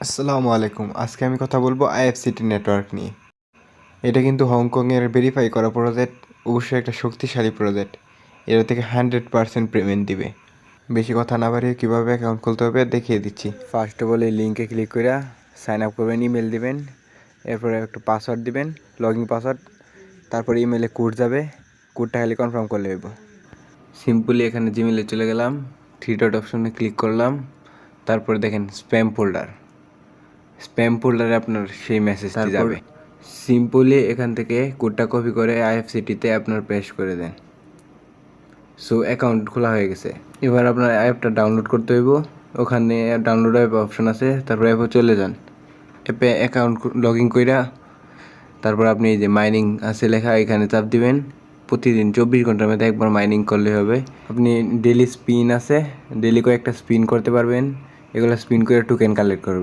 আসসালামু আলাইকুম। আজকে আমি কথা বলবো আইএফসিটি নেটওয়ার্ক নিয়ে। এটা কিন্তু হংকংয়ের ভেরিফাই করা প্রজেক্ট, অবশ্যই একটা শক্তিশালী প্রজেক্ট। এর থেকে 100% পেমেন্ট দিবে। বেশি কথা না বাড়িয়ে কীভাবে অ্যাকাউন্ট খুলতে হবে দেখিয়ে দিচ্ছি। ফার্স্ট অফ অল এই লিঙ্কে ক্লিক করে সাইন আপ করবেন, ইমেল দিবেন, এরপরে একটু পাসওয়ার্ড দিবেন, লগইন পাসওয়ার্ড, তারপরে ইমেলে কোড যাবে, কোডটা খালি কনফার্ম করলে হইব। সিম্পলি এখানে জিমেলে চলে গেলাম, থ্রি ডট অপশনে ক্লিক করলাম, তারপরে দেখেন স্প্যাম ফোল্ডারে আপনার সেই মেসেজটি যাবে। সিম্পলি এখান থেকে কোডটা কপি করে আইএফসিটিতে আপনার পেস্ট করে দেন। সো অ্যাকাউন্ট খোলা হয়ে গেছে। এবার আপনার অ্যাপটা ডাউনলোড করতে হইব। ওখানে ডাউনলোড অ্যাপ অপশন আছে, তারপর অ্যাপে চলে যান। অ্যাপে অ্যাকাউন্ট লগ ইন কইরা তারপর আপনি এই যে মাইনিং আছে লেখা, এখানে চাপ দিবেন। প্রতিদিন 24 ঘন্টার মধ্যে একবার মাইনিং করলে হবে। আপনি ডেলি স্পিন আছে, ডেলি কয়েকটা স্পিন করতে পারবেন। এগুলো স্পিন করে টোকেন কালেক্ট করবে।